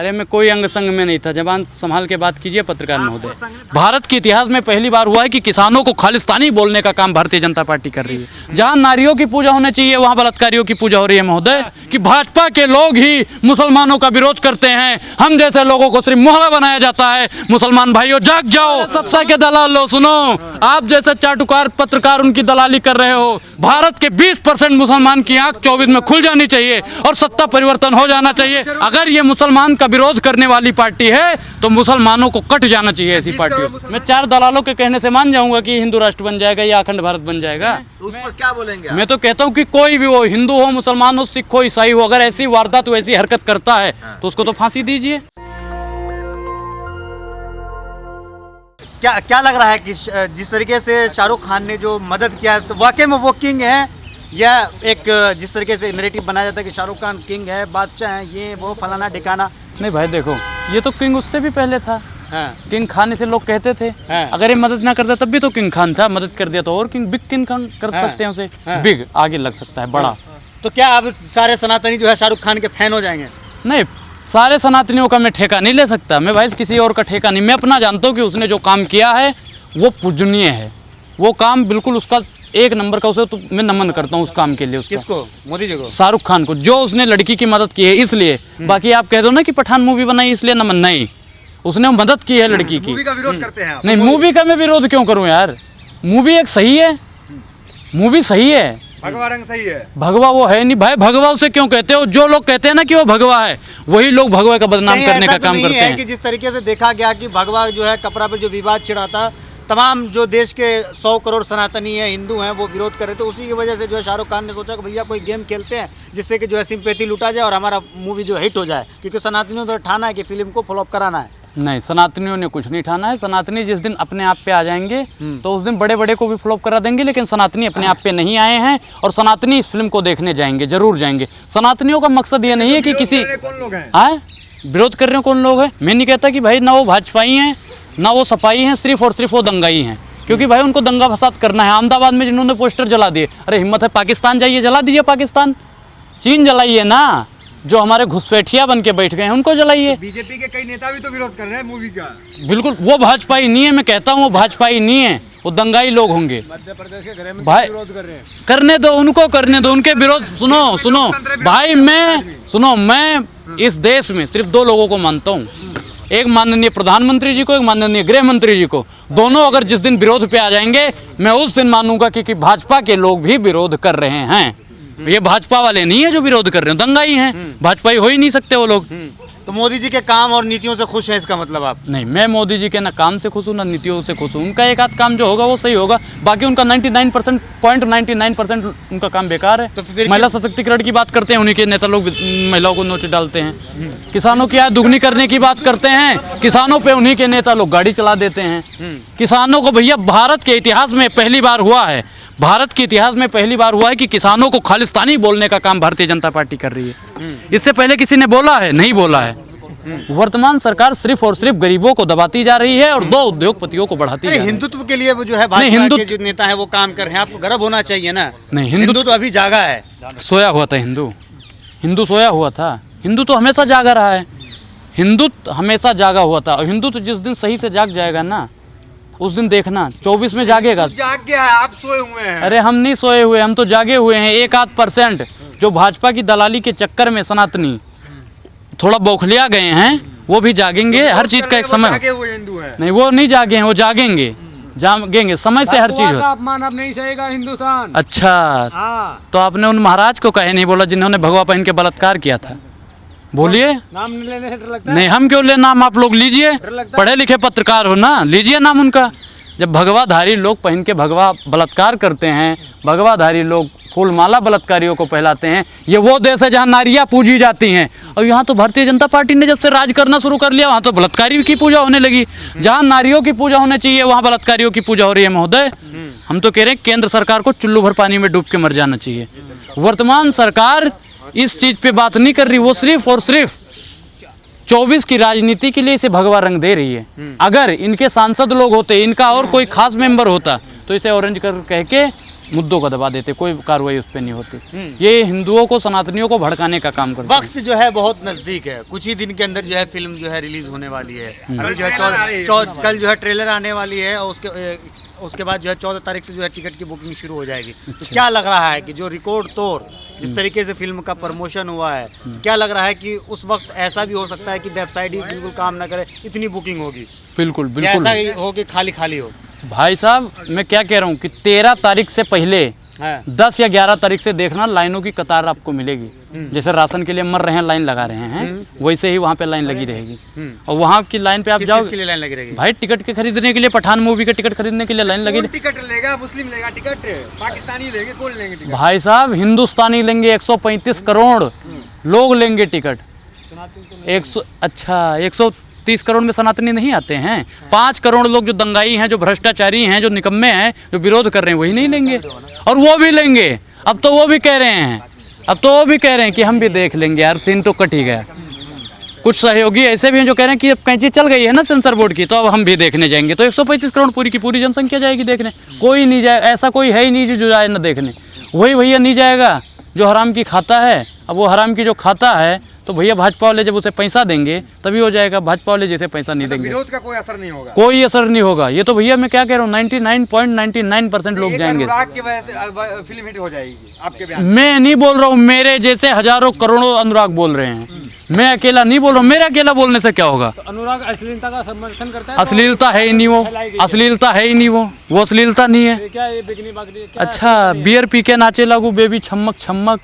अरे मैं कोई अंग संग में नहीं था, जबान संभाल के बात कीजिए पत्रकार महोदय। भारत के इतिहास में पहली बार हुआ है कि किसानों को खालिस्तानी बोलने का काम भारतीय जनता पार्टी कर रही है। जहां नारियों की पूजा होनी चाहिए वहां बलात्कारियों की पूजा हो रही है महोदय। कि भाजपा के लोग ही मुसलमानों का विरोध करते हैं, हम जैसे लोगों को सिर्फ मोहरा बनाया जाता है। मुसलमान भाइयों जाग जाओ, सत्ता के दलाल लो सुनो, आप जैसे चाटुकार पत्रकार उनकी दलाली कर रहे हो। भारत के 20% मुसलमान की आंख 24 में खुल जानी चाहिए और सत्ता परिवर्तन हो जाना चाहिए। अगर ये मुसलमान का विरोध करने वाली पार्टी है तो मुसलमानों को कट जाना चाहिए ऐसी पार्टियों। मैं 4 दलालों के कहने से मान जाऊंगा कि हिंदू राष्ट्र बन जाएगा या अखंड भारत बन जाएगा। तो उस पर क्या बोलेंगे? मैं तो कहता हूं कि कोई भी हो, हिंदू हो, मुसलमान हो, सिख हो, ईसाई हो, अगर ऐसी वारदात तो ऐसी हरकत करता है तो उसको तो फांसी दीजिए। क्या लग रहा है कि जिस तरीके से शाहरुख खान ने जो मदद किया तो वाकई में वो किंग है, या एक जिस तरीके से नैरेटिव बनाया जाता है कि शाहरुख खान किंग है, बादशाह है, ये वो फलाना ठिकाना? नहीं भाई देखो, ये तो किंग उससे भी पहले था। हाँ। किंग खान इसे लोग कहते थे। हाँ। अगर ये मदद ना करता तब भी तो किंग खान था, मदद कर दिया तो और किंग, बिग किंग खान कर हाँ। सकते हैं उसे। हाँ। बिग आगे लग सकता है, बड़ा। तो क्या अब सारे सनातनी जो है शाहरुख खान के फैन हो जाएंगे? नहीं, सारे सनातनियों का मैं ठेका नहीं ले सकता। मैं भाई किसी और का ठेका नहीं, मैं अपना जानता हूँ कि उसने जो काम किया है वो पूजनीय है। वो काम बिल्कुल उसका 1 नंबर का, उसे तो मैं नमन करता हूँ उस काम के लिए। उसका किसको? मोदी जी को? शाहरुख खान को, जो उसने लड़की की मदद की है इसलिए। बाकी आप कह दो ना कि पठान मूवी बनाई इसलिए नमन, नहीं, उसने मदद की है लड़की की। मूवी का विरोध करते हैं आप? नहीं, मूवी का मैं विरोध क्यों करूं यार? मूवी एक सही है, मूवी सही है। भगवा रंग सही है, भगवा वो है नहीं भाई। भगवा उसे क्यों कहते हो? जो लोग कहते हैं ना कि वो भगवा है, वही लोग भगवा का बदनाम करने का काम करते हैं। कि जिस तरीके से देखा गया कि भगवा जो है कपड़ा पर जो विवाद छिड़ा था, तमाम जो देश के 100 करोड़ सनातनी हैं, हिंदू हैं, वो विरोध कर रहे थे। उसी की वजह से जो है शाहरुख खान ने सोचा कि भैया कोई गेम खेलते हैं जिससे कि जो है सिंपैथी लूटा जाए और हमारा मूवी जो हिट हो जाए, क्योंकि सनातनियों ने तो ठाना है कि फिल्म को फ्लॉप कराना है। नहीं, सनातनियों ने कुछ नहीं ठाना है। सनातनी जिस दिन अपने आप पे आ जाएंगे तो उस दिन बड़े बड़े को भी फ्लॉप करा देंगे, लेकिन सनातनी अपने आप पे नहीं आए हैं और सनातनी इस फिल्म को देखने जाएंगे, जरूर जाएंगे। सनातनियों का मकसद ये नहीं है कि किसी कौन लोग हैं विरोध कर रहे हो, कौन लोग हैं? मैं नहीं कहता कि भाई ना वो भाजपाई हैं ना वो सपाई हैं, सिर्फ और सिर्फ वो दंगाई हैं, क्योंकि भाई उनको दंगा फसाद करना है। अहमदाबाद में जिन्होंने पोस्टर जला दिए, अरे हिम्मत है पाकिस्तान जाइए, जला दीजिए पाकिस्तान। चीन जलाइए ना, जो हमारे घुसपैठिया बन के बैठ गए हैं उनको जलाइए। बीजेपी के कई नेता भी तो विरोध कर रहे हैं मूवी का। बिल्कुल, वो भाजपाई नहीं है, मैं कहता हूँ वो भाजपाई नहीं है, वो दंगाई लोग होंगे। मध्य प्रदेश के गृह मंत्री भाई विरोध कर रहे हैं। करने दो उनको, करने दो उनके विरोध। सुनो भाई, मैं इस देश में सिर्फ 2 लोगों को मानता हूँ, एक माननीय प्रधानमंत्री जी को, एक माननीय गृह मंत्री जी को। दोनों अगर जिस दिन विरोध पे आ जाएंगे मैं उस दिन मानूंगा कि भाजपा के लोग भी विरोध कर रहे हैं। ये भाजपा वाले नहीं है जो विरोध कर रहे हैं, दंगाई हैं, भाजपाई हो ही नहीं सकते वो लोग। तो मोदी जी के काम और नीतियों से खुश है इसका मतलब आप? नहीं, मैं मोदी जी के ना काम से खुश हूँ ना नीतियों से खुश हूँ। उनका एक आध काम जो होगा वो सही होगा, बाकी उनका 99% उनका काम बेकार है। तो फिर महिला सशक्तिकरण की बात करते हैं, उन्हीं के नेता लोग महिलाओं को नोच डालते हैं। किसानों की आय दुगनी करने की बात करते हैं, किसानों पे उन्हीं के नेता लोग गाड़ी चला देते हैं। किसानों को भैया, भारत के इतिहास में पहली बार हुआ है, भारत के इतिहास में पहली बार हुआ है कि किसानों को खालिस्तानी बोलने का काम भारतीय जनता पार्टी कर रही है। इससे पहले किसी ने बोला है? नहीं बोला है। वर्तमान सरकार सिर्फ और सिर्फ गरीबों को दबाती जा रही है और 2 उद्योगपतियों को बढ़ाती जा रही है। हिंदुत्व के लिए वो जो है भाजपा के जो नेता है वो काम कर रहे हैं, आपको गर्व होना चाहिए ना। नहीं, हिंदू तो अभी जागा है, सोया हुआ था। हिंदू सोया हुआ था। हिंदू तो हमेशा जागा रहा है, हिंदू हमेशा जागा हुआ था। और हिंदू तो जिस दिन सही से जाग जाएगा ना, उस दिन देखना 24 में जागेगा। जाग गया है, आप सोए हुए हैं। अरे हम नहीं सोए हुए, हम तो जागे हुए हैं। 1-8% जो भाजपा की दलाली के चक्कर में सनातनी थोड़ा बौखलिया गए हैं, वो भी जागेंगे। हर चीज का एक समय। जागे हुए हिंदू हैं। नहीं, वो नहीं जागे हैं, वो जागेंगे समय से हर चीज। अपमान अब नहीं सहेगा हिंदुस्तान। अच्छा, तो आपने उन महाराज को कहे नहीं बोला जिन्होंने भगवा पहन के बलात्कार किया था? बोलिए। नाम लेने से डर लगता है? नहीं, हम क्यों ले नाम, आप लोग लीजिए, पढ़े लिखे पत्रकार हो ना, लीजिए नाम उनका। जब भगवाधारी लोग पहन के भगवा बलात्कार करते हैं, भगवाधारी लोग फूलमाला बलात्कारियों को पहलाते हैं, ये वो देश है जहाँ नारियाँ पूजी जाती हैं। और यहाँ तो भारतीय जनता पार्टी ने जब से राज करना शुरू कर लिया, वहाँ तो बलात्कारी की पूजा होने लगी। जहाँ नारियों की पूजा होनी चाहिए वहाँ बलात्कारियों की पूजा हो रही है महोदय। हम तो कह रहे हैं केंद्र सरकार को चुल्लू भर पानी में डूब के मर जाना चाहिए। वर्तमान सरकार इस चीज पे बात नहीं कर रही, वो सिर्फ और सिर्फ 24 की राजनीति के लिए इसे भगवा रंग दे रही है। अगर इनके सांसद लोग होते, इनका और कोई खास मेंबर होता, तो इसे ऑरेंज कलर कह के मुद्दों को दबा देते, कोई कार्रवाई उस पर नहीं होती। ये हिंदुओं को, सनातनियों को भड़काने का काम करते हैं। वक्त जो है बहुत नजदीक है, कुछ ही दिन के अंदर जो है फिल्म जो है रिलीज होने वाली है। अभी जो है कल जो है ट्रेलर आने वाली है और उसके बाद जो है 14 तारीख से जो है टिकट की बुकिंग शुरू हो जाएगी। तो क्या लग रहा है कि जो रिकॉर्ड तोड़ जिस तरीके से फिल्म का प्रमोशन हुआ है, क्या लग रहा है कि उस वक्त ऐसा भी हो सकता है कि वेबसाइट ही बिल्कुल काम ना करे, इतनी बुकिंग होगी? बिल्कुल या बिल्कुल ऐसा ही हो कि खाली खाली हो? भाई साहब, मैं क्या कह रहा हूँ कि 13 तारीख से पहले 10 या 11 तारीख से देखना, लाइनों की कतार आपको मिलेगी। जैसे राशन के लिए मर रहे हैं, लाइन लगा रहे हैं, वैसे ही वहाँ पे लाइन लगी रहेगी। और वहाँ की लाइन पे आप जाओ, के लिए लाइन लगी रहेगी? भाई टिकट के खरीदने के लिए, पठान मूवी के टिकट खरीदने के लिए लाइन लगी। टिकट लेगा? मुस्लिम लेगा टिकट, पाकिस्तानी लेंगे, कौन लेंगे टिकट? भाई साहब, हिंदुस्तानी लेंगे, 135 करोड़ लोग लेंगे टिकट। 130 करोड़ में सनातनी नहीं आते हैं। 5 करोड़ लोग जो दंगाई हैं, जो भ्रष्टाचारी हैं, जो निकम्मे हैं, जो विरोध कर रहे हैं, वही नहीं लेंगे। और वो भी लेंगे। अब तो वो भी कह रहे हैं कि हम भी देख लेंगे यार, सीन तो कट ही गया। कुछ सहयोगी ऐसे भी हैं जो कह रहे हैं कि अब कैंची चल गई है ना सेंसर बोर्ड की, तो अब हम भी देखने जाएंगे। तो 135 करोड़ पूरी की पूरी जनसंख्या जाएगी देखने। कोई नहीं जाए, ऐसा कोई है ही नहीं जो जाए न देखने। वही भैया नहीं जाएगा जो हराम की खाता है। अब वो हराम की जो खाता है, तो भैया भाजपा वाले जब उसे पैसा देंगे तभी हो जाएगा। भाजपा वाले जैसे पैसा नहीं देंगे, विरोध का कोई असर नहीं होगा। कोई असर नहीं होगा। ये तो भैया मैं क्या कह रहा हूँ, 99.99% लोग जाएंगे। अनुराग की वजह से फिल्म हिट हो जाएगी आपके बयान? मैं नहीं बोल रहा हूँ, मेरे जैसे हजारों करोड़ों अनुराग बोल रहे हैं। मैं अकेला नहीं बोल रहा हूँ। मेरे अकेला बोलने से क्या होगा? तो अनुराग अश्लीलता का समर्थन करता है। अश्लीलता है ही नहीं वो, अश्लीलता है ही नहीं वो अश्लीलता नहीं है। क्या ये बिकनी बाकनी क्या? अच्छा, बियर पी के नाचे लागू बेबी छमक छमक,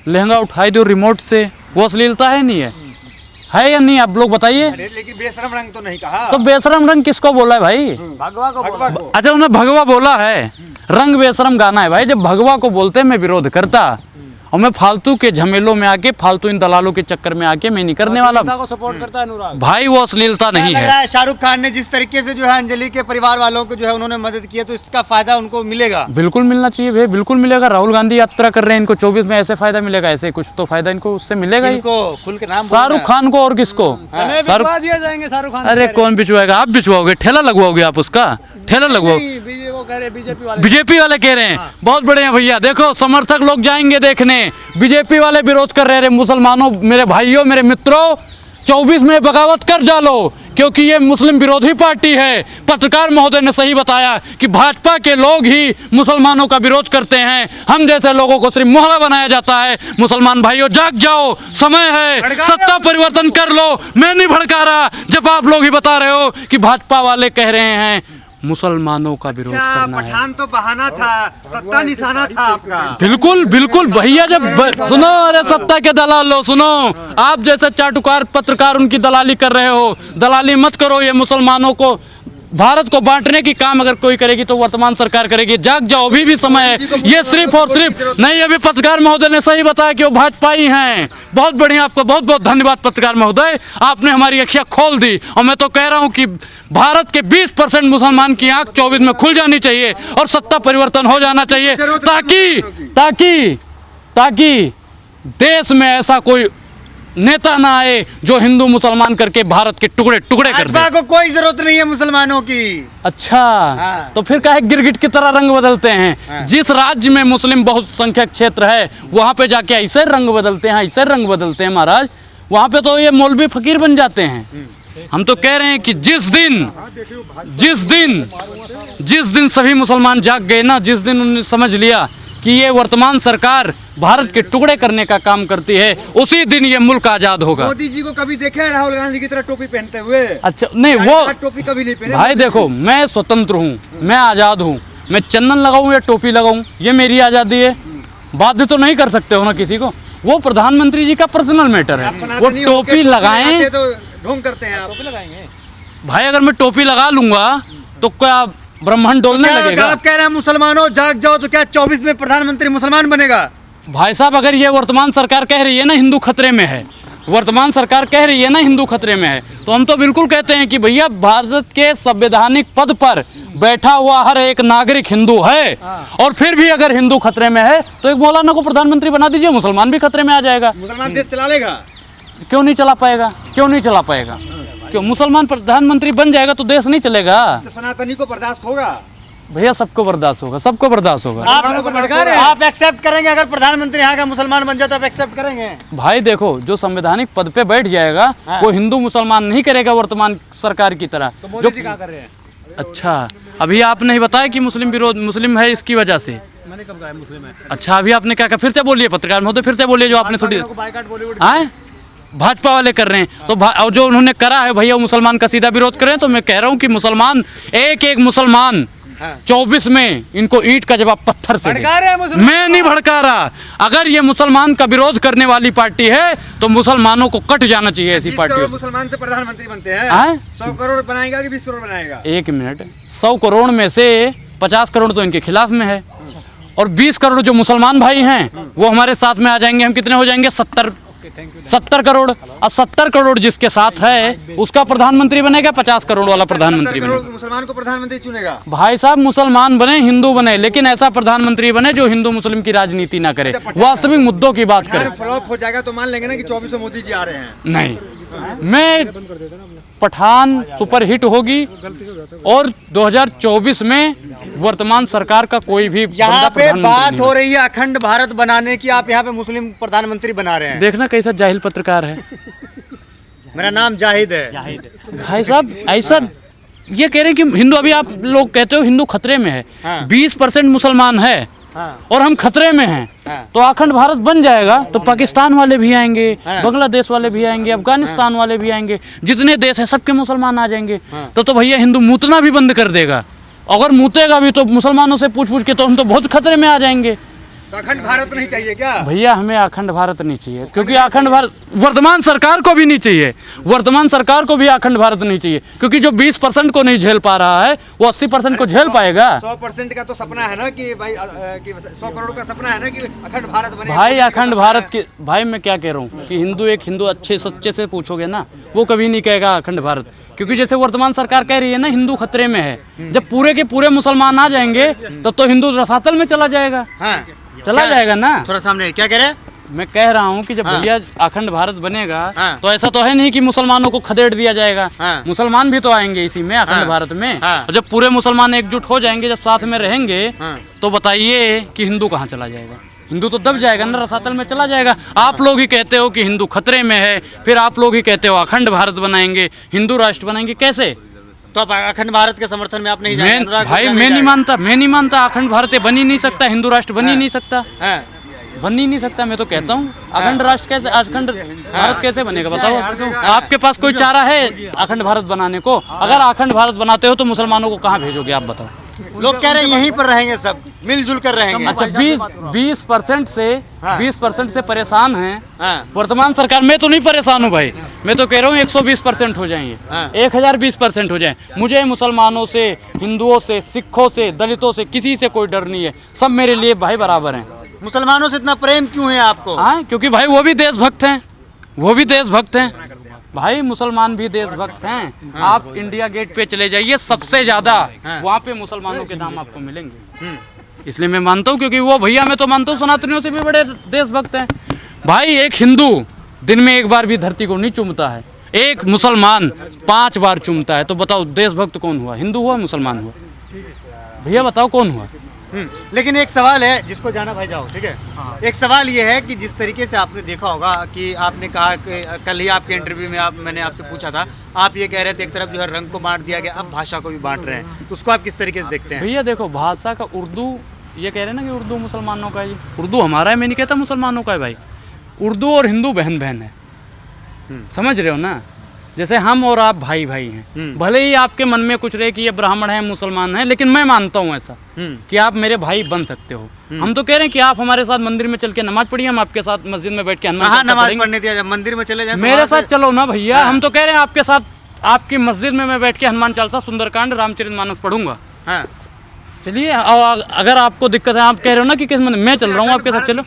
लहंगा उठाई दो रिमोट से, वो अश्लीलता है नहीं है या नहीं? आप लोग बताइए। लेकिन बेशरम रंग तो नहीं कहा। तो बेशरम रंग किसको बोला है भाई? भगवा को बोला। अच्छा, उन्हें भगवा बोला है। रंग बेशरम गाना है भाई। जब भगवा को बोलते मैं विरोध करता, और मैं फालतू के झमेलों में आके, फालतू इन दलालों के चक्कर में आके मैं नहीं करने वाला को सपोर्ट करता है अनुराग। भाई। वो अश्लीलता नहीं है। शाहरुख खान ने जिस तरीके से जो है अंजलि के परिवार वालों को जो है उन्होंने मदद की है, तो इसका फायदा उनको मिलेगा? बिल्कुल मिलना चाहिए भाई, बिल्कुल मिलेगा। राहुल गांधी यात्रा कर रहे हैं, इनको 24 में ऐसे फायदा मिलेगा, ऐसे कुछ तो फायदा इनको उससे मिलेगा ही। इनको खुल के नाम शाहरुख खान को और किसको? बिचवा दिया जाएंगे शाहरुख खान। अरे कौन बिचवाएगा? आप बिचवाओगे? ठेला लगवाओगे आप उसका? ठेला लगवाओगे? बीजेपी वाले कह रहे हैं। बहुत बढ़िया भैया, देखो समर्थक लोग जाएंगे देखने। बीजेपी वाले विरोध कर रहे हैं। मुसलमानों, मेरे भाइयों, मेरे मित्रों, 24 में बगावत कर डालो, क्योंकि ये मुस्लिम विरोधी पार्टी है। पत्रकार महोदय ने सही बताया कि भाजपा के लोग ही मुसलमानों का विरोध करते हैं। हम जैसे लोगों को सिर्फ मोहरा बनाया जाता है। मुसलमान भाइयों, जाग जाओ, समय है, सत्ता परिवर्तन कर लो। मैं नहीं भड़का रहा, जब आप लोग ही बता रहे हो कि भाजपा वाले कह रहे हैं मुसलमानों का विरोध करना है। पठान तो बहाना था, सत्ता निशाना था आपका। बिल्कुल बिल्कुल भैया। जब सुनो, अरे सत्ता के दलाल लो, सुनो, आप जैसे चाटुकार पत्रकार उनकी दलाली कर रहे हो। दलाली मत करो। ये मुसलमानों को, भारत को बांटने की काम अगर कोई करेगी तो वर्तमान सरकार करेगी। जाग जाओ, अभी भी समय है। ये सिर्फ और सिर्फ नहीं, अभी पत्रकार महोदय ने सही बताया कि वो भाजपा ही हैं। बहुत बढ़िया, आपका बहुत बहुत धन्यवाद पत्रकार महोदय, आपने हमारी अखियां खोल दी। और मैं तो कह रहा हूं कि भारत के 20% मुसलमान की आंख 24 में खुल जानी चाहिए और सत्ता परिवर्तन हो जाना चाहिए, ताकि देश में ऐसा कोई नेता ना आए जो हिंदू मुसलमान करके भारत के टुकड़े टुकड़े कर दे। भाजपा को कोई जरूरत नहीं है मुसलमानों की। अच्छा, तो फिर काहे गिरगिट की तरह रंग बदलते हैं? जिस राज्य में मुस्लिम बहुसंख्यक क्षेत्र है वहां पे जाके ऐसे रंग बदलते हैं, ऐसे रंग बदलते हैं महाराज। वहां पे तो ये मौलवी फकीर बन जाते हैं। हम तो कह रहे हैं कि जिस दिन सभी मुसलमान जाग गए ना, जिस दिन उन्होंने समझ लिया कि ये वर्तमान सरकार भारत के टुकड़े करने का काम करती है, उसी दिन ये मुल्क आजाद होगा। मोदी जी को कभी देखे हैं राहुल गांधी की तरह टोपी पहनते हुए? अच्छा नहीं, वो टोपी कभी नहीं पहने भाई। देखो, मैं स्वतंत्र हूँ, मैं आजाद हूँ। मैं चंदन लगाऊं या टोपी लगाऊं, ये मेरी आजादी है। बाध्य तो नहीं कर सकते हो ना किसी को। वो प्रधानमंत्री जी का पर्सनल मैटर है। वो टोपी लगाएं तो ढोंग करते हैं आप। भाई। अगर मैं टोपी लगा लूंगा तो क्या ब्रह्मांड डोलने लगेगा? आप कह रहे हैं मुसलमानों जाग जाओ, तो क्या 24 में प्रधानमंत्री मुसलमान बनेगा? भाई साहब, अगर ये वर्तमान सरकार कह रही है ना हिंदू खतरे में है, वर्तमान सरकार कह रही है ना हिंदू खतरे में है, तो हम तो बिल्कुल कहते हैं कि भैया भारत के संवैधानिक पद पर बैठा हुआ हर एक नागरिक हिंदू है। और फिर भी अगर हिंदू खतरे में है तो एक मौलाना को प्रधानमंत्री बना दीजिए, मुसलमान भी खतरे में आ जाएगा। मुसलमान देश चला लेगा? क्यों नहीं चला पाएगा? क्यों नहीं चला पाएगा? क्यों? मुसलमान प्रधानमंत्री बन जाएगा तो देश नहीं चलेगा। तो सनातनी को बर्दाश्त होगा? भैया सबको बर्दाश्त होगा, सबको बर्दाश्त होगा। आप एक्सेप्ट करेंगे अगर प्रधानमंत्री यहाँ का मुसलमान बन जाए तो आप एक्सेप्ट करेंगे? भाई देखो, जो संवैधानिक पद पे बैठ जाएगा वो हिंदू मुसलमान नहीं करेगा वर्तमान सरकार की तरह। तो मोदी जी क्या कर रहे हैं? अच्छा, अभी आपने ही बताया कि मुस्लिम विरोध, मुस्लिम है इसकी वजह से। मैंने कब कहा मुस्लिम है? अच्छा, अभी आपने क्या कहा? फिर से बोलिए, पत्रकार महोदय फिर से बोलिए जो आपने थोड़ी बाइकआउट बॉलीवुड आए भाजपा वाले कर रहे हैं। तो और जो उन्होंने करा है भैया, वो मुसलमान का सीधा विरोध कर रहे हैं। तो मैं कह रहा हूँ कि मुसलमान, एक एक मुसलमान 24 में इनको ईंट का जवाब पत्थर से दे। भड़का रहे हैं मुसलमान। मैं नहीं भड़का रहा। अगर ये मुसलमान का विरोध करने वाली पार्टी है तो मुसलमानों को कट जाना चाहिए ऐसी पार्टी। मुसलमान से प्रधानमंत्री बनते हैं, आए 100 करोड़ बनाएगा कि 20 करोड़ बनाएगा? एक मिनट, 100 करोड़ में से 50 करोड़ तो इनके खिलाफ में है, और 20 करोड़ जो मुसलमान भाई हैं वो हमारे साथ में आ जाएंगे। हम कितने हो जाएंगे? 70 करोड़। अब 70 करोड़ जिसके साथ है उसका प्रधानमंत्री बनेगा, 50 करोड़ वाला प्रधानमंत्री बनेगा। मुसलमान को प्रधानमंत्री चुनेगा? भाई साहब, मुसलमान बने, हिंदू बने, लेकिन ऐसा प्रधानमंत्री बने जो हिंदू मुस्लिम की राजनीति ना करे, वास्तविक मुद्दों की बात करे। फ्लॉप हो जाएगा तो मान लेंगे ना कि 24 मोदी जी आ रहे हैं? नहीं, मैं पठान सुपरहिट होगी और 2024 में वर्तमान सरकार का कोई भी यहाँ पे बात हो रही है अखंड भारत बनाने की, आप यहाँ पे मुस्लिम प्रधानमंत्री बना रहे हैं। देखना कैसा जाहिल पत्रकार है। मेरा नाम जाहिद है। भाई साहब, ऐसा ये कह रहे हैं कि हिंदू, अभी आप लोग कहते हो हिंदू खतरे में है। हाँ। 20% मुसलमान है और हम खतरे में हैं। तो अखंड भारत बन जाएगा तो पाकिस्तान वाले भी आएंगे, बांग्लादेश वाले भी आएंगे, अफगानिस्तान वाले भी आएंगे, जितने देश हैं सबके मुसलमान आ जाएंगे। तो भैया हिंदू मूतना भी बंद कर देगा। अगर मूतेगा भी तो मुसलमानों से पूछ पूछ के तो हम तो बहुत खतरे में आ जाएंगे। तो अखंड भारत नहीं चाहिए क्या? भैया हमें अखंड भारत नहीं चाहिए, क्योंकि अखंड भारत वर्तमान सरकार को भी नहीं चाहिए। वर्तमान सरकार को भी अखंड भारत नहीं चाहिए, क्योंकि जो 20% को नहीं झेल पा रहा है वो 80% को झेल पाएगा। 100% का तो सपना है ना कि भाई 100 करोड़ का सपना है ना कि अखंड भारत बने। भाई अखंड भारत के, भाई मैं क्या कह रहा हूँ कि हिंदू, एक हिंदू अच्छे सच्चे से पूछोगे ना, वो कभी नहीं कहेगा अखंड भारत। क्योंकि जैसे वर्तमान सरकार कह रही है ना, हिंदू खतरे में है। जब पूरे के पूरे मुसलमान आ जाएंगे तब तो हिंदू रसातल में चला जाएगा। चला जाएगा ना। थोड़ा सामने क्या कह रहे हैं? मैं कह रहा हूँ कि जब भैया अखंड भारत बनेगा तो ऐसा तो है नहीं कि मुसलमानों को खदेड़ दिया जाएगा। मुसलमान भी तो आएंगे इसी में, अखंड भारत में। और जब पूरे मुसलमान एकजुट हो जाएंगे, जब साथ में रहेंगे, तो बताइए कि हिंदू कहाँ चला जाएगा? हिंदू तो दब जाएगा ना, रसातल में चला जाएगा। आप लोग ही कहते हो कि हिंदू खतरे में है, फिर आप लोग ही कहते हो अखंड भारत बनाएंगे, हिंदू राष्ट्र बनाएंगे। कैसे? तो आप अखंड भारत के समर्थन में आप नहीं जाएंगे? भाई मैं नहीं मानता अखंड भारत बन ही नहीं सकता, हिंदू राष्ट्र बन ही नहीं सकता, बन ही नहीं सकता। मैं तो कहता हूँ अखंड राष्ट्र कैसे, अखंड भारत कैसे बनेगा बताओ? आपके पास कोई चारा है अखंड भारत बनाने को? अगर अखंड भारत बनाते हो तो मुसलमानों को कहाँ भेजोगे आप बताओ? लोग कह रहे हैं यहीं पर रहेंगे, सब मिलजुल कर रहेंगे। अच्छा, 20% से परेशान हैं वर्तमान सरकार। मैं तो नहीं परेशान हूँ भाई, मैं तो कह रहा हूँ 120% हो जाएंगे, 1020% हो जाए। मुझे मुसलमानों से, हिंदुओं से, सिखों से, दलितों से किसी से कोई डर नहीं है। सब मेरे लिए भाई बराबर हैं। मुसलमानों से इतना प्रेम क्यों है आपको? हाँ, क्योंकि भाई वो भी देशभक्त हैं, वो भी देशभक्त हैं। भाई मुसलमान भी देशभक्त हैं। आप इंडिया गेट पे चले जाइए, सबसे ज्यादा वहाँ पे मुसलमानों के नाम आपको मिलेंगे। इसलिए मैं मानता हूँ, क्योंकि वो भैया, मैं तो मानता हूँ सनातनियों से भी बड़े देशभक्त हैं। भाई एक हिंदू दिन में एक बार भी धरती को नहीं चूमता है, एक मुसलमान 5 बार चूमता है। तो बताओ देशभक्त कौन हुआ? हिंदू हुआ, मुसलमान हुआ? भैया बताओ कौन हुआ? लेकिन एक सवाल है जिसको जाना भाई जाओ, ठीक है। एक सवाल ये है कि जिस तरीके से आपने देखा होगा कि आपने कहा कि कल ही आपके इंटरव्यू में मैंने आपसे पूछा था, आप ये कह रहे थे एक तरफ जो है रंग को बांट दिया गया, अब भाषा को भी बांट रहे हैं, तो उसको आप किस तरीके से देखते हैं? भैया देखो, भाषा का उर्दू, ये कह रहे हैं ना कि उर्दू मुसलमानों का है। उर्दू हमारा है, मैं नहीं कहता मुसलमानों का है भाई। उर्दू और हिंदू बहन बहन है, समझ रहे हो ना? जैसे हम और आप भाई भाई हैं। भले ही आपके मन में कुछ रहे कि ये ब्राह्मण है, मुसलमान है, लेकिन मैं मानता हूँ ऐसा कि आप मेरे भाई बन सकते हो। हम तो कह रहे हैं कि आप हमारे साथ मंदिर में चल के नमाज पढ़िए, हम आपके साथ मस्जिद में बैठ के नमाज पढ़ने दिया, मंदिर में चले जाए मेरे साथ चलो ना भैया। हम तो कह रहे हैं आपके साथ, आपकी मस्जिद में मैं बैठ के हनुमान चालीसा, सुंदरकांड, रामचरितमानस पढ़ूंगा। चलिए, अगर आपको दिक्कत है, आप कह रहे हो ना कि किस मैं चल रहा हूँ आपके साथ, चलो।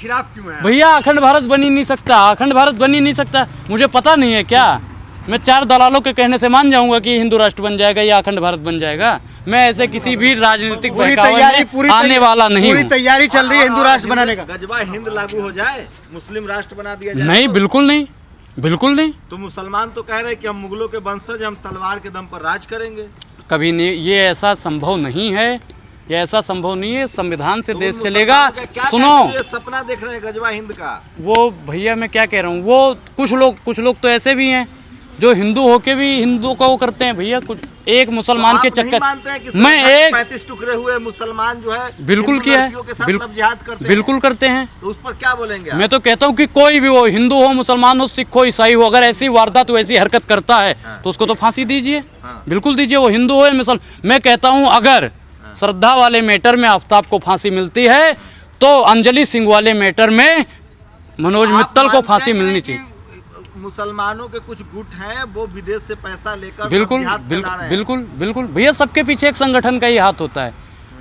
भैया अखंड भारत बन ही नहीं सकता, अखंड भारत बन ही नहीं सकता। मुझे पता नहीं है क्या, मैं 4 दलालों के कहने से मान जाऊंगा कि हिंदू राष्ट्र बन जाएगा या अखंड भारत बन जाएगा? मैं ऐसे किसी भी राजनीतिक आने वाला नहीं हूँ। पूरी तैयारी चल रही है हिंदू राष्ट्र बनाने का। गजबा हिंद लागू हो जाए, मुस्लिम राष्ट्र बना दिया जाए? नहीं, बिल्कुल नहीं, बिल्कुल नहीं। तो मुसलमान तो कह रहे हैं कि हम मुगलों के वंशज, हम तलवार के दम पर राज करेंगे। कभी नहीं, ये ऐसा संभव नहीं है। ये ऐसा संभव नहीं है। संविधान से तो देश उन चलेगा। मुसलमानों का क्या सुनो, कहते हैं जो ये सपना देख रहे हैं गजवा हिंद का? वो भैया मैं क्या कह रहा हूँ, वो कुछ लोग तो ऐसे भी हैं जो हिंदू होके भी हिंदू का वो करते हैं भैया। कुछ एक मुसलमान के तो आप नहीं चक्कर मानते हैं कि मैं एक 35 टुकड़े हुए मुसलमान जो है बिल्कुल हिंदू किया है, लड़कियों के साथ तब जिहाद करते बिल्कुल हैं, करते हैं। तो उस पर क्या बोलेंगे आप? मैं तो कहता हूँ कि कोई भी हो, हिंदू हो, मुसलमान हो, सिख हो, ईसाई हो, अगर ऐसी वारदात वैसी हरकत करता है तो उसको तो फांसी दीजिए, बिल्कुल दीजिए, वो हिंदू हो या मुसलमान। मैं कहता हूँ अगर श्रद्धा वाले मैटर में आफ्ताब को फांसी मिलती है तो अंजलि सिंह वाले मैटर में मनोज आप मित्तल को मानते फांसी हैं मिलनी कि चाहिए। मुसलमानों के कुछ गुट हैं वो विदेश से पैसा लेकर बिल्कुल जिहाद फैला बिल्कुल रहे हैं। बिल्कुल बिल्कुल भैया, सबके पीछे एक संगठन का ही हाथ होता है।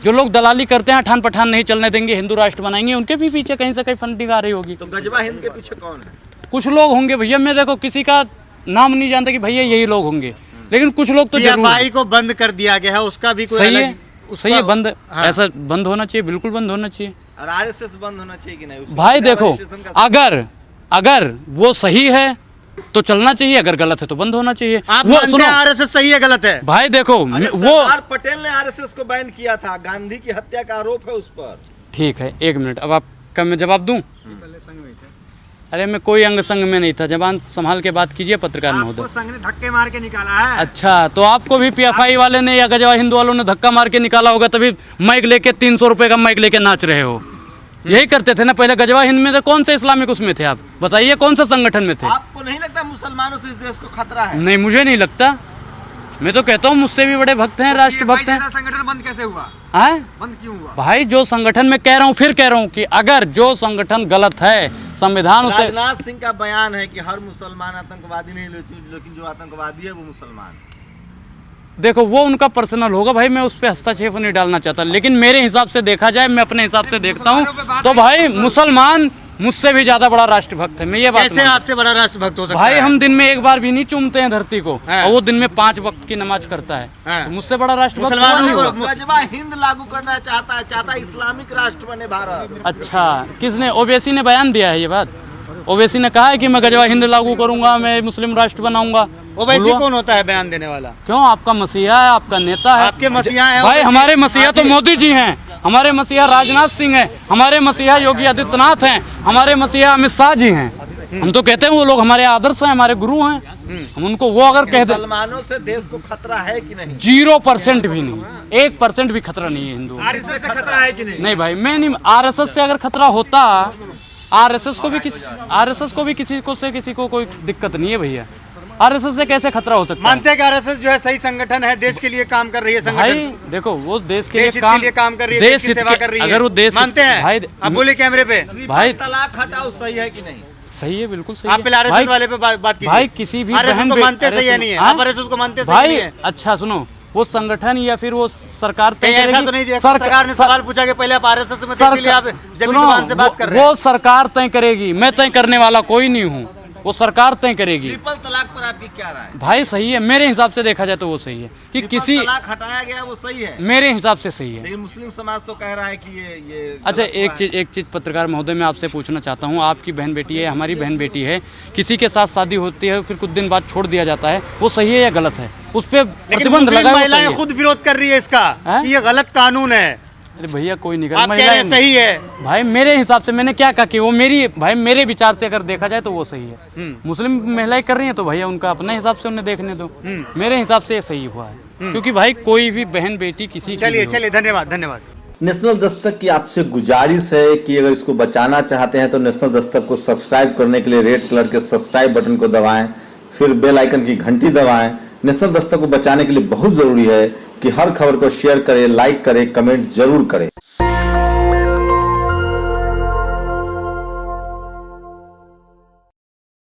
जो लोग दलाली करते हैं, ठान पठान नहीं चलने देंगे, हिंदू राष्ट्र बनाएंगे, उनके भी पीछे कहीं से कहीं फंडिंग आ रही होगी। तो गजवा हिंद के पीछे कौन है? कुछ लोग होंगे भैया, मैं देखो किसी का नाम नहीं जानता कि भैया यही लोग होंगे, लेकिन कुछ लोग तो जरूर PFI को बंद कर दिया गया है, उसका भी कोई सही है, अलग सही है, बंद हाँ। ऐसा बंद होना चाहिए, बिल्कुल बंद होना चाहिए। और RSS बंद होना चाहिए कि नहीं? उसमें भाई देखो, रजिस्ट्रेशन का- अगर वो सही है तो चलना चाहिए, अगर गलत है तो बंद होना चाहिए। आप वो मानते सुनो हैं RSS सही है गलत है? भाई देखो, अरे वो सरदार पटेल ने RSS को बैन किया था, गांधी की हत्या का आरोप है उस पर। ठीक है, एक मिनट, अब आपका मैं जवाब दूं? अरे मैं कोई अंग संग में नहीं था, जबान संभाल के बात कीजिए पत्रकार महोदय। आपको संघ ने धक्के मार के निकाला है। अच्छा, तो आपको भी PFI वाले ने या गजवा हिंदू वालों ने धक्का मार के निकाला होगा, तभी माइक लेके 300 रुपए का माइक लेके नाच रहे हो। यही करते थे ना पहले गजवा हिंद में? तो कौन से इस्लामिक उसमें थे आप बताइए, कौन सा संगठन में थे? आपको नहीं लगता मुसलमानों से इस देश को खतरा है? नहीं, मुझे नहीं लगता। मैं तो कहता हूँ मुझसे भी बड़े भक्त हैं, राष्ट्र भक्त हैं। संगठन बंद कैसे हुआ? हैं? बंद क्यों हुआ? भाई जो संगठन में कह रहा हूँ, फिर कह रहा हूँ कि अगर जो संगठन गलत है, संविधान उसे राजनाथ सिंह का बयान है कि हर मुसलमान आतंकवादी नहीं, लेकिन जो आतंकवादी है वो मुसलमान है। देखो वो उनका पर्सनल होगा भाई, मैं उस पर हस्तक्षेप नहीं डालना चाहता, लेकिन मेरे हिसाब से देखा जाए, मैं अपने हिसाब से देखता हूँ तो भाई मुसलमान मुझसे भी ज्यादा बड़ा राष्ट्रभक्त है। मैं ये बात कैसे मानता हूं। आपसे बड़ा राष्ट्रभक्त हो सकता भाई है? हम दिन में एक बार भी नहीं चूमते हैं धरती को, हाँ। और वो दिन में 5 वक्त की नमाज करता है, हाँ। तो मुझसे बड़ा राष्ट्रभक्त मुसलमानों कौन को- होगा? गजवा हिंद लागू करना चाहता है इस्लामिक राष्ट्र बने भारत। अच्छा, किसने? ओवैसी ने बयान दिया है ये बात? ओवैसी ने कहा है कि मैं गजवा हिंद लागू करूंगा, मैं मुस्लिम राष्ट्र बनाऊंगा। ओवैसी बोलो। कौन होता है बयान देने वाला? क्यों? आपका मसीहा है, आपका नेता है। आपके मसीहा है भाई ओवैसी? हमारे मसीहा तो आपके- मोदी जी हैं, हमारे मसीहा राजनाथ सिंह हैं, हमारे मसीहा योगी आदित्यनाथ हैं, हमारे मसीहा अमित शाह जी हैं। हम तो कहते हैं वो लोग हमारे आदर्श हैं, हमारे गुरु हैं। हम उनको वो अगर कह दे, मुसलमानों से देश को खतरा है कि नहीं? 0% भी नहीं, 1% भी खतरा नहीं है हिंदू। RSS से खतरा है कि नहीं? नहीं भाई, मैं नहीं, RSS से अगर खतरा होता, RSS को भी किसी को कोई दिक्कत नहीं है भैया। RSS से कैसे खतरा हो सकता है? मानते हैं कि RSS जो है सही संगठन है, देश के लिए काम कर रही है भाई संगठन, देखो वो देश के देश हित के लिए काम कर रही है, देश की हित सेवा के- कर रही है। अगर वो देश मानते हैं भाई आप बोले कैमरे पे? भाई तलाक हटाओ सही है कि नहीं? सही है, बिल्कुल सही आप है। पहले RSS भाई- वाले पे बात कीजिए। भाई किसी भी RSS बहन को बे- मानते अरे सही है सुनो, नहीं है? हाँ? आप RSS को मानते सही भाई नहीं है? अच्छा सुनो, वो संगठन या फिर वो सरकार तय कहीं ऐसा करेगी। तो नहीं जैसे सरकार ने सवाल पूछा कि पहले आप RSS में थे, इसलिए आप जमीन सुनो, जुबान से बात कर रहे हैं। वो सरकार तय करेगी, मैं तय करने वाला कोई नहीं हूँ, वो सरकार तय करेगी। ट्रिपल तलाक पर आपकी क्या राय है? भाई सही है, मेरे हिसाब से देखा जाए तो वो सही है कि ट्रिपल किसी, तलाक हटाया गया वो सही है, मेरे हिसाब से सही है। लेकिन मुस्लिम समाज तो कह रहा है कि ये अच्छा गलत हुआ है। एक चीज पत्रकार महोदय मैं आपसे पूछना चाहता हूँ, आपकी बहन बेटी है, हमारी बहन बेटी है, किसी के साथ शादी होती है फिर कुछ दिन बाद छोड़ दिया जाता है, वो सही है या गलत है? उस पर लेकिन प्रतिबंध मुस्लिम लगा वो सही महिलाएं है। खुद विरोध कर रही है इसका हैं? कि ये गलत कानून है। अरे भैया कोई नहीं कर, आप कह रहे हैं सही है। भाई मेरे हिसाब से, मैंने क्या कहा कि वो मेरे विचार से अगर देखा जाए तो वो सही है। मुस्लिम महिलाएं कर रही हैं तो भैया उनका अपने हिसाब से उन्हें देखने दो, मेरे हिसाब से ये सही हुआ है, क्योंकि भाई कोई भी बहन बेटी किसी की चलिए भी हो। चलिए, धन्यवाद धन्यवाद। नेशनल दस्तक की आपसे गुजारिश है कि अगर इसको बचाना चाहते हैं तो नेशनल दस्तक को सब्सक्राइब करने के लिए रेड कलर के सब्सक्राइब बटन को दबाएं, फिर बेल आइकन की घंटी दबाएं। नेशनल दस्तक को बचाने के लिए बहुत जरूरी है कि हर खबर को शेयर करें, लाइक करें, कमेंट जरूर करें।